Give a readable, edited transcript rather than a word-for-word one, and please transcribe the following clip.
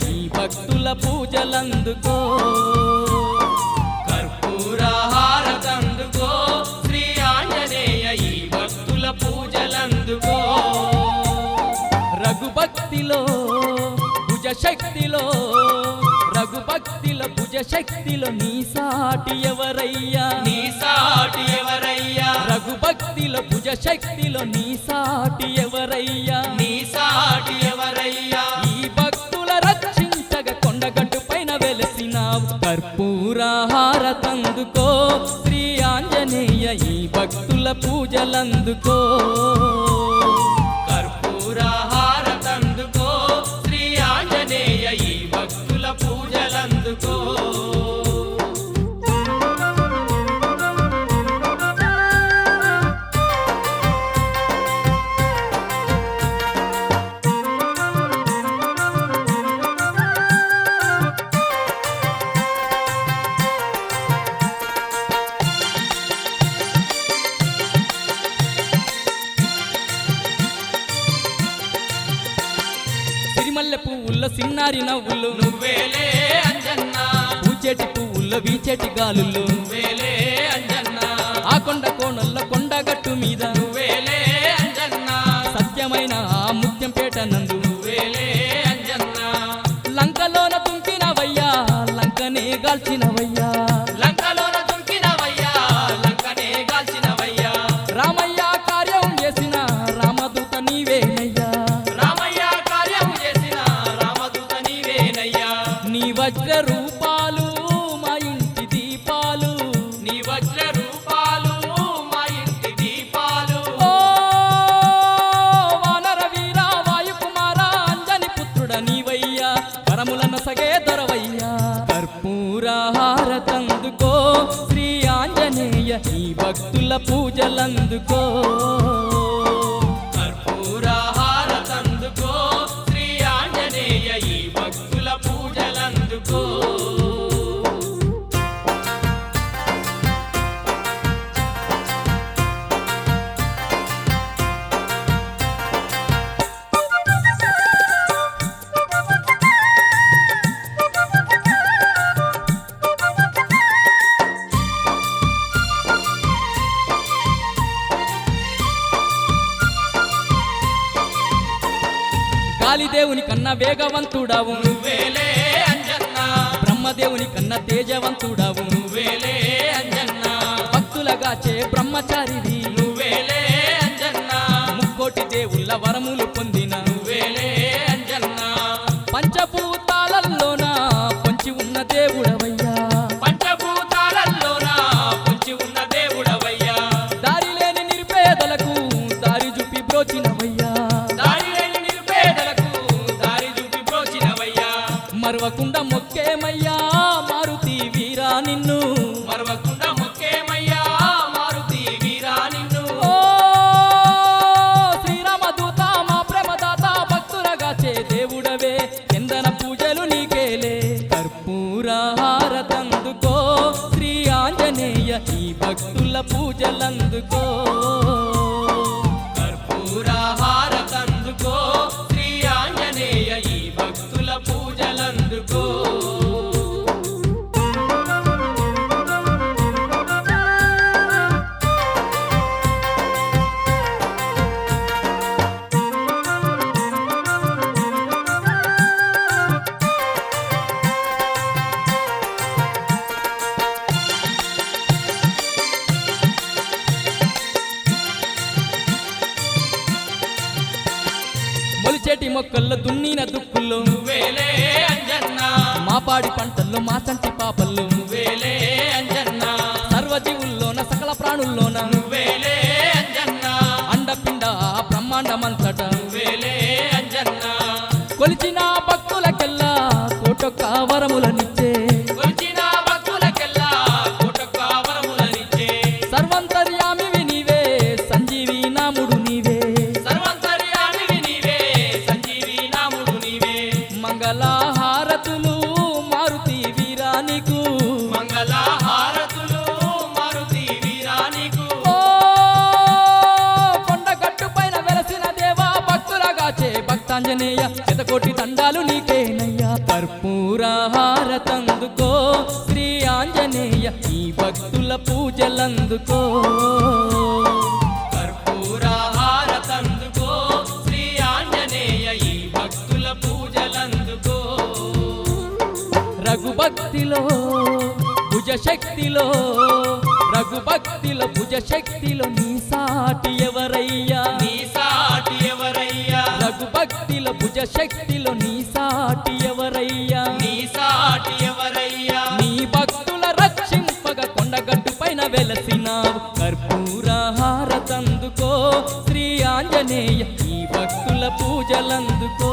ఈ భక్తుల పూజలందుకో కర్పూర హారతందుకో శ్రీ ఆంజనేయ ఈ భక్తుల పూజలందుకో రఘుభక్తిలో భుజశక్తిలో రఘుభక్తిలో భుజశక్తిలో నీ సాటి ఎవరయ్యా నీ సాటి ఎవరయ్యా రఘుభక్తిలో భుజశక్తిలో నీ సాటి ఎవరయ్యా నీ సాటి ఎవరయ్యా ఈ భక్తుల రక్షించగా కొండగట్టు పైన వెలసినావు కర్పూర హారతందుకో శ్రీ ఆంజనేయ ఈ భక్తుల పూజలందుకో కర్పూర హారతందుకో శ్రీ ఆంజనేయ ఈ భక్తుల పూజలందుకో సిరిమల్లె పువ్వుల్లో సిన్నారి నవ్వులు నువ్వేలే అంజన్న పూచేటి పువ్వుల్లో వీచేటి గాలులు నువ్వేలే అంజన్న ఆ కొండ కోణల్లో కొండగట్టు మీద నువ్వేలే అంజన్న సత్యమైన ఆ ముత్యంపేట నందు నువ్వేలే అంజన్న లంకలోన తుంపినవయ్యా లంకనే గాల్చినవయ్యా లంకలోన దుంకినవయ్యా లంకనే గాల్చినవయ్యా రామయ్య కార్యం చేసిన రామదూత నీవేనయ్యా రామయ్య కార్యం చేసిన రామదూత నీవేనయ్యా నీ వజ్ర రూపాలు మా ఇంటి దీపాలు నీ వజ్ర రూపాలు మా ఇంటి దీపాలు ఓ వానర వీర వాయుకుమార అంజని పుత్రుడ నీవయ్యా వరములను సగే దొరవయ్యా కర్పూర హారతందుకో శ్రీ ఆంజనేయ ఈ భక్తుల పూజలందుకో కర్పూర హారతందుకో శ్రీ ఆంజనేయ ఈ భక్తుల పూజలందుకో గాలిదేవుని కన్నా వేగవంతుడావు నువ్వేలే అంజన్న బ్రహ్మదేవుని కన్నా తేజవంతుడావు నువ్వేలే అంజన్న భక్తులగాచే బ్రహ్మచారివి నువ్వేలే అంజన్న ముక్కోటి దేవుళ్ళ వరములు పొందిన నువ్వేలే అంజన్న పంచభూతాలలోన పొంచి ఉన్న దేవుడవయ్యా పంచభూతాలలోన పొంచి ఉన్న దేవుడవయ్యా దారి లేని నిరుపేదలకు దారి చూపి బ్రోచినవయ్యా దారి లేని నిరుపేదలకు దారి చూపి బ్రోచినవయ్యా మరవకుండా మొక్కేమయ్యా మారుతి వీరా నిన్ను మరవకుండా మొక్కేమయ్యా మారుతి వీరా నిన్ను ఓ శ్రీరామదూత మా ప్రేమదాత భక్తులగాచే దేవుడవే చందన పూజలు నీకేలే కర్పూర హారతందుకో శ్రీ ఆంజనేయ ఈ భక్తుల పూజలందుకో కర్పూర హారతందుకో శ్రీ ఆంజనేయ ఈ భక్తుల పూజలందుకో మొలిచేటి మొక్కల్లో దున్నిన దుక్కుల్లో నువ్వేలే అంజన్న మా పాడి పంటల్లో మా చంటి పాపల్లో నువ్వేలే అంజన్న సర్వజీవుల్లోన సకల ప్రాణుల్లోన నువ్వేలే అంజన్న అండపిండ బ్రహ్మాండమంతట నువ్వేలే అంజన్న కొలిచిన భక్తులకెల్లా కోటొక్క వరములనిచ్చే కొలిచిన భక్తులకెల్లా కోటొక్క వరములనిచ్చే సర్వంతర్యామివి నీవే సంజీవి నాముడు నీవే సర్వంతర్యామివి నీవే సంజీవి నాముడు నీవే మంగళహారతులు మారుతి వీరానికు మంగళహారతులు మారుతి వీరా నీకు ఓ కొండగట్టు పైన వెలసిన దేవా భక్తులగాచే భక్తాంజనేయ శతకోటి దండాలు నీకేనయ్యా కర్పూరహారతందుకో శ్రీ ఆంజనేయ ఈ భక్తుల పూజలందుకో కర్పూరహారతందుకో శ్రీ ఆంజనేయ ఈ భక్తుల పూజలందుకో రఘుభక్తిలో భుజశక్తిలో రఘుభక్తిలో భుజశక్తిలో నీ సాటి ఎవరయ్యా నీ సాటి ఎవరయ్యా రఘుభక్తిలో భుజశక్తిలో నీ సాటి ఎవరయ్యా నీ సాటి ఎవరయ్యా నీ భక్తుల రక్షింపగ కొండగట్టు పైన వెలసినావు కర్పూరహారతందుకో శ్రీ ఆంజనేయ ఈ భక్తుల పూజలందుకో